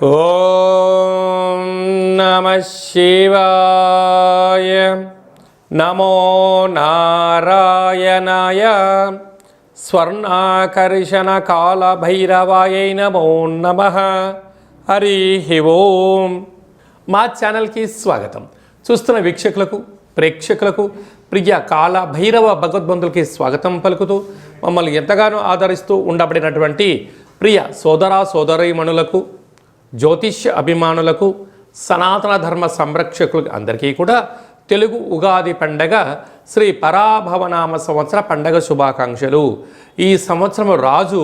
ఓం నమః శివాయ. నమో నారాయణాయ. స్వర్ణాకర్షణ కాల భైరవాయ నమో నమః. హరి ఓం. మా ఛానల్కి స్వాగతం. చూస్తున్న వీక్షకులకు, ప్రేక్షకులకు, ప్రియ కాల భైరవ భగవద్బంధులకి స్వాగతం పలుకుతూ మమ్మల్ని ఎంతగానో ఆదరిస్తూ ఉండబడినటువంటి ప్రియ సోదర సోదరీమణులకు, జ్యోతిష్య అభిమానులకు, సనాతన ధర్మ సంరక్షకులకు అందరికీ కూడా తెలుగు ఉగాది పండగ శ్రీ పరాభవనామ సంవత్సర పండగ శుభాకాంక్షలు. ఈ సంవత్సరం రాజు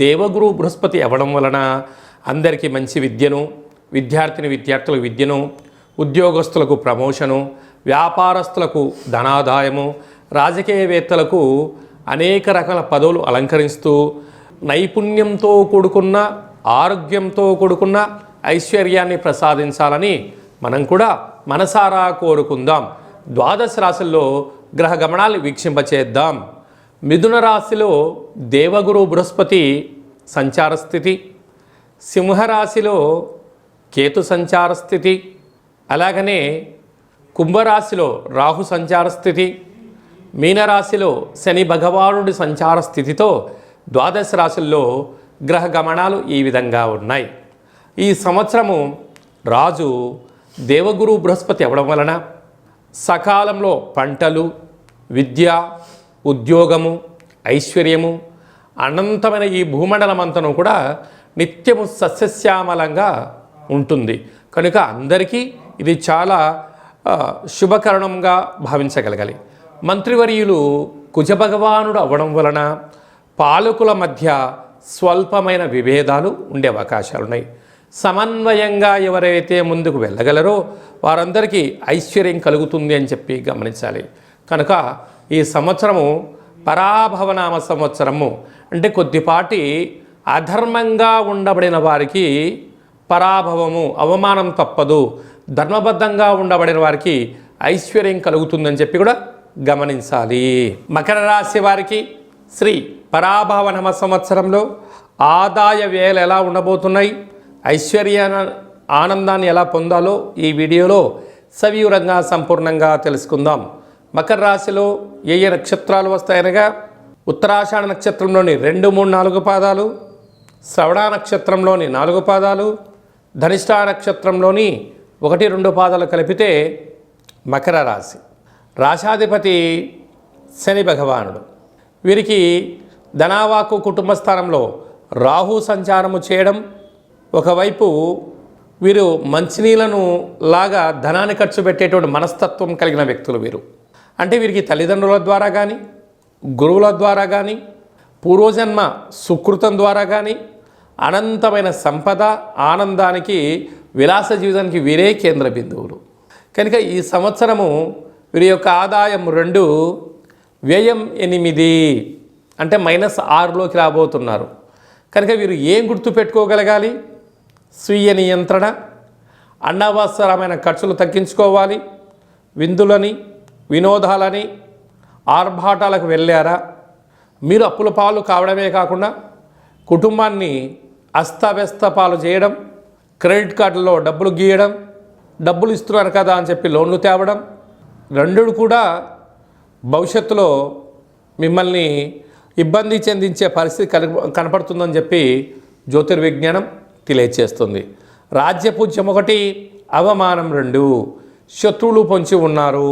దేవగురు బృహస్పతి అవ్వడం వలన అందరికీ మంచి విద్యను, విద్యార్థులకు విద్యను, ఉద్యోగస్తులకు ప్రమోషను, వ్యాపారస్తులకు ధనాదాయము, రాజకీయవేత్తలకు అనేక రకాల పదవులు అలంకరిస్తూ నైపుణ్యంతో కూడుకున్న, ఆరోగ్యంతో కూడుకున్న ఐశ్వర్యాన్ని ప్రసాదించాలని మనం కూడా మనసారా కోరుకుందాం. ద్వాదశ రాశుల్లో గ్రహ గమనాలు వీక్షింపచేద్దాం. మిథున రాశిలో దేవగురు బృహస్పతి సంచార స్థితి, సింహరాశిలో కేతు సంచార స్థితి, అలాగనే కుంభరాశిలో రాహు సంచార స్థితి, మీనరాశిలో శని భగవానుడి సంచార స్థితితో ద్వాదశ రాశుల్లో గ్రహ గమనాలు ఈ విధంగా ఉన్నాయి. ఈ సంవత్సరము రాజు దేవగురు బృహస్పతి అవ్వడం వలన సకాలంలో పంటలు, విద్య, ఉద్యోగము, ఐశ్వర్యము, అనంతమైన ఈ భూమండలమంతను కూడా నిత్యము సస్యశ్యామలంగా ఉంటుంది. కనుక అందరికీ ఇది చాలా శుభకరణంగా భావించగలగాలి. మంత్రివర్యులు కుజభగవానుడు అవ్వడం వలన పాలకుల మధ్య స్వల్పమైన విభేదాలు ఉండే అవకాశాలున్నాయి. సమన్వయంగా ఎవరైతే ముందుకు వెళ్ళగలరో వారందరికీ ఐశ్వర్యం కలుగుతుంది అని చెప్పి గమనించాలి. కనుక ఈ సంవత్సరము పరాభవనామ సంవత్సరము అంటే కొద్దిపాటి అధర్మంగా ఉండబడిన వారికి పరాభవము, అవమానం తప్పదు. ధర్మబద్ధంగా ఉండబడిన వారికి ఐశ్వర్యం కలుగుతుందని చెప్పి కూడా గమనించాలి. మకర రాశి వారికి శ్రీ పరాభవనామ సంవత్సరంలో ఆదాయ వ్యయాలు ఎలా ఉండబోతున్నాయి, ఐశ్వర్య ఆనందాన్ని ఎలా పొందాలో ఈ వీడియోలో సవివరంగా సంపూర్ణంగా తెలుసుకుందాం. మకర రాశిలో ఏ ఏ నక్షత్రాలు వస్తాయనగా ఉత్తరాషాఢ నక్షత్రంలోని 2, 3, 4 పాదాలు, శ్రవణ నక్షత్రంలోని 4 పాదాలు, ధనిష్ఠా నక్షత్రంలోని 1, 2 పాదాలు కలిపితే మకర రాశి. రాశాధిపతి శని భగవానుడు. వీరికి ధనావాకు కుటుంబ స్థానంలో రాహు సంచారము చేయడం, ఒకవైపు వీరు మంచినీళ్ళను లాగా ధనాన్ని ఖర్చు పెట్టేటువంటి మనస్తత్వం కలిగిన వ్యక్తులు వీరు. అంటే వీరికి తల్లిదండ్రుల ద్వారా కానీ, గురువుల ద్వారా కానీ, పూర్వజన్మ సుకృతం ద్వారా కానీ అనంతమైన సంపద, ఆనందానికి, విలాస జీవితానికి వీరే కేంద్ర బిందువులు. కనుక ఈ సంవత్సరము వీరి యొక్క ఆదాయం 2, వ్యయం 8 అంటే -6లోకి రాబోతున్నారు. కనుక వీరు ఏం గుర్తుపెట్టుకోగలగాలి? స్వీయ నియంత్రణ, అనవసరమైన ఖర్చులు తగ్గించుకోవాలి. విందులని, వినోదాలని, ఆర్భాటాలకు వెళ్ళారా? మీరు అప్పుల పాలు కావడమే కాకుండా కుటుంబాన్ని అస్తవ్యస్త పాలు చేయడం, క్రెడిట్ కార్డులో డబ్బులు గీయడం, డబ్బులు ఇస్తున్నారు కదా అని చెప్పి లోన్లు తేవడం, రెండూ కూడా భవిష్యత్తులో మిమ్మల్ని ఇబ్బంది చెందించే పరిస్థితి కనపడుతుందని చెప్పి జ్యోతిర్విజ్ఞానం తెలియచేస్తుంది. రాజ్యపూజ్యం 1, అవమానం 2, శత్రువులు పొంచి ఉన్నారు.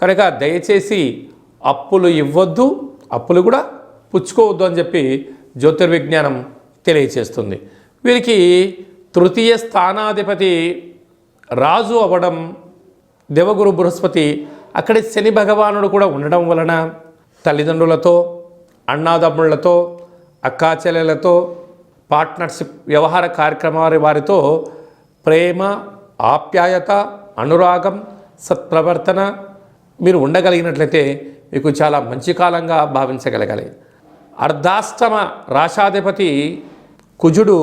కనుక దయచేసి అప్పులు ఇవ్వద్దు, అప్పులు కూడా పుచ్చుకోవద్దు అని చెప్పి జ్యోతిర్విజ్ఞానం తెలియచేస్తుంది. వీరికి తృతీయ స్థానాధిపతి రాజు అవ్వడం, దేవగురు బృహస్పతి అక్కడి శని భగవానుడు కూడా ఉండడం వలన తల్లిదండ్రులతో, అన్నాదమ్ముళ్లతో, అక్కాచెల్లెలతో, పార్ట్నర్షిప్ వ్యవహార కార్యక్రమాల వారితో ప్రేమ, ఆప్యాయత, అనురాగం, సత్ప్రవర్తన మీరు ఉండగలిగినట్లయితే మీకు చాలా మంచి కాలంగా భావించగలగాలి. అర్ధాష్టమ రాశాధిపతి కుజుడు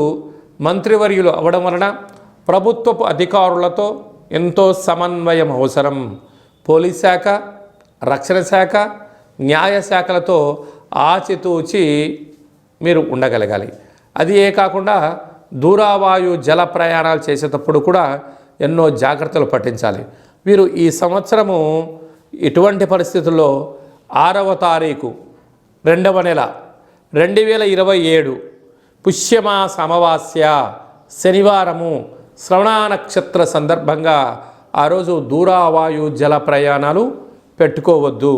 మంత్రివర్యులు అవ్వడం వలన ప్రభుత్వపు అధికారులతో ఎంతో సమన్వయం అవసరం. పోలీస్ శాఖ, రక్షణ శాఖ, న్యాయశాఖలతో ఆచితూచి మీరు ఉండగలగాలి. అది ఏ కాకుండా దూరావాయు జల ప్రయాణాలు చేసేటప్పుడు కూడా ఎన్నో జాగ్రత్తలు పట్టించాలి. వీరు ఈ సంవత్సరము ఇటువంటి పరిస్థితుల్లో 6వ తారీఖు 2వ నెల 2027 పుష్యమాస అమావాస్య శనివారము శ్రవణ నక్షత్ర సందర్భంగా ఆ రోజు దూరావాయు జల ప్రయాణాలు పెట్టుకోవద్దు.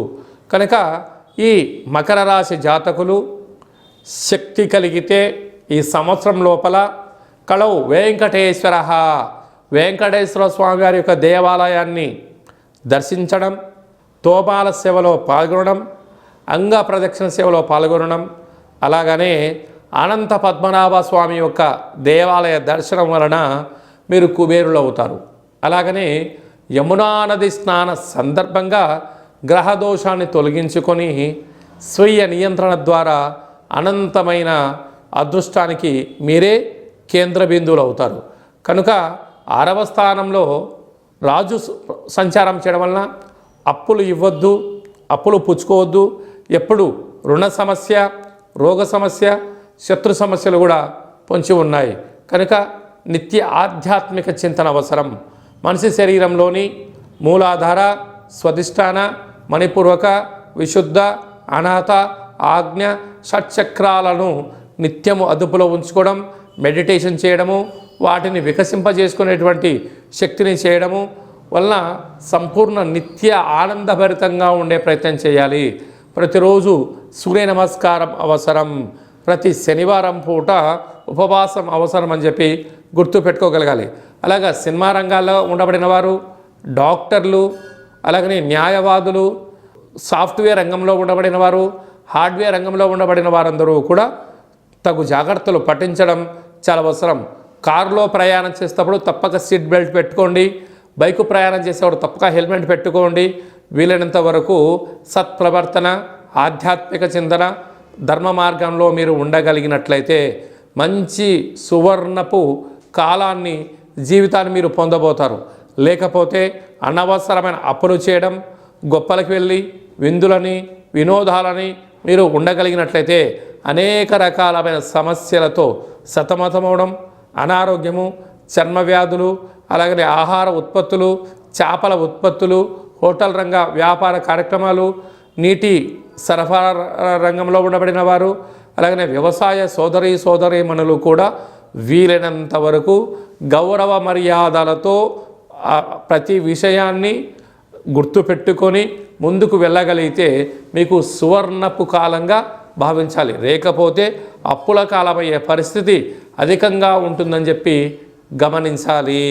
కనుక ఈ మకర రాశి జాతకులు శక్తి కలిగితే ఈ సంవత్సరం లోపల కళవు వెంకటేశ్వర స్వామి వారి యొక్క దేవాలయాన్ని దర్శించడం, తోమాల సేవలో పాల్గొనడం, అంగ ప్రదక్షిణ సేవలో పాల్గొనడం, అలాగనే అనంత పద్మనాభ స్వామి యొక్క దేవాలయ దర్శనం వలన మీరు కుబేరులు అవుతారు. అలాగనే యమునా నది స్నాన సందర్భంగా గ్రహదోషాన్ని తొలగించుకొని స్వీయ నియంత్రణ ద్వారా అనంతమైన అదృష్టానికి మీరే కేంద్ర బిందువులు అవుతారు. కనుక 6వ స్థానంలో రాజు సంచారం చేయడం వలన అప్పులు ఇవ్వద్దు, అప్పులు పుచ్చుకోవద్దు. ఎప్పుడు రుణ సమస్య, రోగ సమస్య, శత్రు సమస్యలు కూడా పొంచి ఉన్నాయి. కనుక నిత్య ఆధ్యాత్మిక చింతన అవసరం. మనిషి శరీరంలోని మూలాధార, స్వధిష్టాన, మణిపూర్వక, విశుద్ధ, అనాథ, ఆజ్ఞ, షట్చక్రాలను నిత్యము అదుపులో ఉంచుకోవడం, మెడిటేషన్ చేయడము, వాటిని వికసింపజేసుకునేటువంటి శక్తిని చేయడము వలన సంపూర్ణ నిత్య ఆనందభరితంగా ఉండే ప్రయత్నం చేయాలి. ప్రతిరోజు సూర్య నమస్కారం అవసరం. ప్రతి శనివారం పూట ఉపవాసం అవసరం అని చెప్పి గుర్తు పెట్టుకోగలగాలి. అలాగా సినిమా రంగాల్లో ఉండబడిన వారు, డాక్టర్లు, అలాగనే న్యాయవాదులు, సాఫ్ట్వేర్ రంగంలో ఉండబడిన వారు, హార్డ్వేర్ రంగంలో ఉండబడిన వారందరూ కూడా తగు జాగ్రత్తలు పాటించడం చాలా అవసరం. కారులో ప్రయాణం చేసేటప్పుడు తప్పక సీట్ బెల్ట్ పెట్టుకోండి. బైకు ప్రయాణం చేసేవాడు తప్పక హెల్మెట్ పెట్టుకోండి. వీలైనంత వరకు సత్ప్రవర్తన, ఆధ్యాత్మిక చింతన, ధర్మ మార్గంలో మీరు ఉండగలిగినట్లయితే మంచి సువర్ణపు కాలాన్ని, జీవితాన్ని మీరు పొందబోతారు. లేకపోతే అనవసరమైన అప్పులు చేయడం, గొప్పలకు వెళ్ళి విందులని, వినోదాలని మీరు ఉండగలిగినట్లయితే అనేక రకాలమైన సమస్యలతో సతమతమవడం, అనారోగ్యము, చర్మ వ్యాధులు, అలాగనే ఆహార ఉత్పత్తులు, చేపల ఉత్పత్తులు, హోటల్ రంగ వ్యాపార కార్యక్రమాలు, నీటి సరఫరా రంగంలో ఉండబడిన వారు, అలాగనే వ్యవసాయ సోదరీమణులు కూడా వీలైనంత వరకు గౌరవ మర్యాదలతో ప్రతి విషయాన్ని గుర్తుపెట్టుకొని ముందుకు వెళ్ళగలిగితే మీకు సువర్ణపు కాలంగా భావించాలి. లేకపోతే అప్పుల కాలమయ్యే పరిస్థితి అధికంగా ఉంటుందని చెప్పి గమనించాలి.